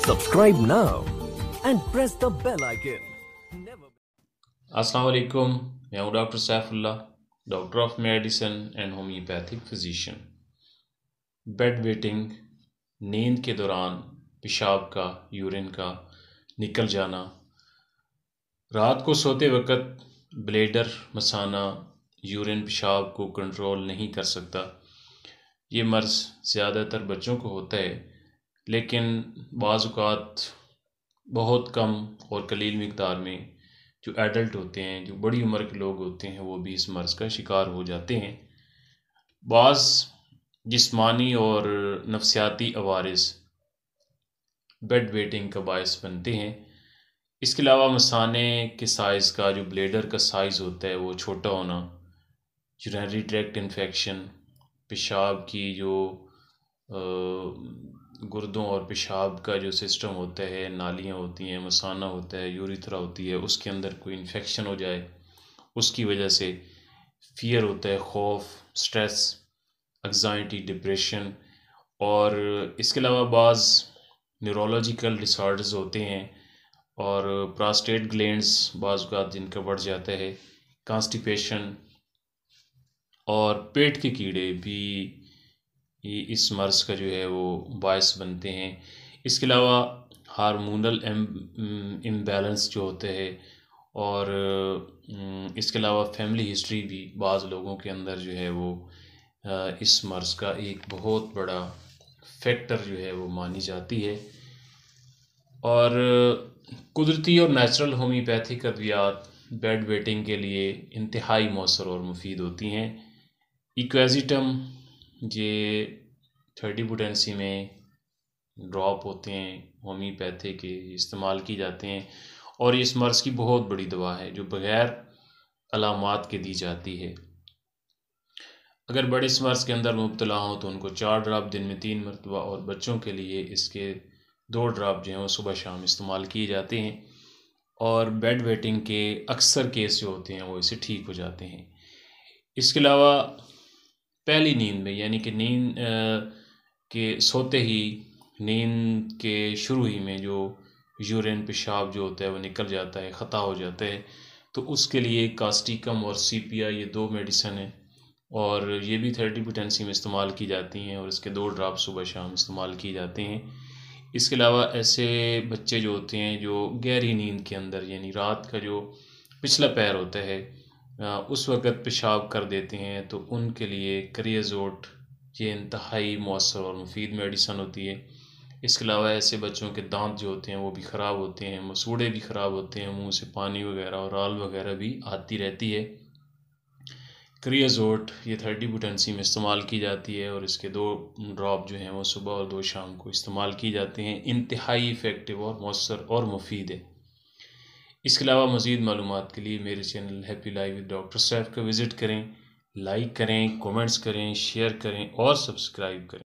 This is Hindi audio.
Subscribe now and press the bell icon. अस्सलाम वालेकुम, मैं हूँ doctor Saifullah, doctor of medicine and homeopathic physician. Bed wetting, नींद के दौरान पेशाब का, यूरिन का निकल जाना, रात को सोते वक्त ब्लैडर मसाना यूरिन पेशाब को कंट्रोल नहीं कर सकता। ये मर्ज़ ज़्यादातर बच्चों को होता है, लेकिन बाज़ औक़ात बहुत कम और कलील मिक़दार में जो एडल्ट होते हैं, जो बड़ी उम्र के लोग होते हैं, वो भी इस मर्ज़ का शिकार हो जाते हैं। बाज़ जिस्मानी और नफ्सियाती अवारिस बेड वेटिंग का बायस बनते हैं। इसके अलावा मसाने के साइज़ का, जो ब्लैडर का साइज़ होता है वो छोटा होना, यूरिनरी ट्रैक्ट इन्फेक्शन, पेशाब की जो गुर्दों और पेशाब का जो सिस्टम होता है, नालियाँ होती हैं, मसाना होता है, यूरिथ्रा होती है, उसके अंदर कोई इन्फेक्शन हो जाए, उसकी वजह से फ़ियर होता है, खौफ, स्ट्रेस, एंग्जाइटी, डिप्रेशन। और इसके अलावा बाज़ न्यूरोलॉजिकल डिसऑर्डर्स होते हैं और प्रोस्टेट ग्लैंड्स बाज़ औक़ात जिनका बढ़ जाता है, कॉन्स्टिपेशन और पेट के कीड़े भी इस मर्ज़ का जो है वो बायस बनते हैं। इसके अलावा हार्मोनल इम्बैलेंस जो होते हैं और इसके अलावा फैमिली हिस्ट्री भी बाज़ लोगों के अंदर जो है वो इस मर्ज़ का एक बहुत बड़ा फैक्टर जो है वो मानी जाती है। और कुदरती और नेचुरल होम्योपैथिक अद्वियात बेड वेटिंग के लिए इंतहाई मौसर और मुफीद होती हैं। इक्वेज़िटम ये 30 पोटेंसी में ड्रॉप होते हैं, होम्योपैथी के इस्तेमाल की जाते हैं और इस मर्ज़ की बहुत बड़ी दवा है जो बग़ैर अलामात के दी जाती है। अगर बड़े इस मर्ज़ के अंदर मुब्तला हों तो उनको 4 ड्राप दिन में 3 मरतबा और बच्चों के लिए इसके 2 ड्राप जो हैं वो सुबह शाम इस्तेमाल किए जाते हैं और बेड वेटिंग के अक्सर केस जो होते हैं वो इससे ठीक हो जाते हैं। इसके अलावा पहली नींद में, यानी कि नींद के सोते ही, नींद के शुरू ही में जो यूरिन पेशाब जो होता है वो निकल जाता है, ख़ता हो जाता है, तो उसके लिए कास्टिकम और सीपिया ये 2 मेडिसिन हैं और ये भी 30 पोटेंसी में इस्तेमाल की जाती हैं और इसके 2 ड्राप सुबह शाम इस्तेमाल किए जाते हैं। इसके अलावा ऐसे बच्चे जो होते हैं जो गहरी नींद के अंदर, यानी रात का जो पिछला पैर होता है उस वक़्त पेशाब कर देते हैं, तो उनके लिए क्रियाज़ोट ये इंतहाई मौसर और मुफीद मेडिसिन होती है। इसके अलावा ऐसे बच्चों के दांत जो होते हैं वो भी ख़राब होते हैं, मसूड़े भी ख़राब होते हैं, मुंह से पानी वगैरह और राल वगैरह भी आती रहती है। क्रियाज़ोट ये 30 पोटेंसी में इस्तेमाल की जाती है और इसके 2 ड्रॉप जो हैं वो सुबह और 2 शाम को इस्तेमाल की जाते हैं। इंतहाई इफ़ेक्टिव और मौसर और मुफीद है। इसके अलावा मज़ीद मालूमात के लिए मेरे channel happy life with doctor Saif का विज़िट करें, लाइक करें, कमेंट्स करें, शेयर करें और सब्सक्राइब करें।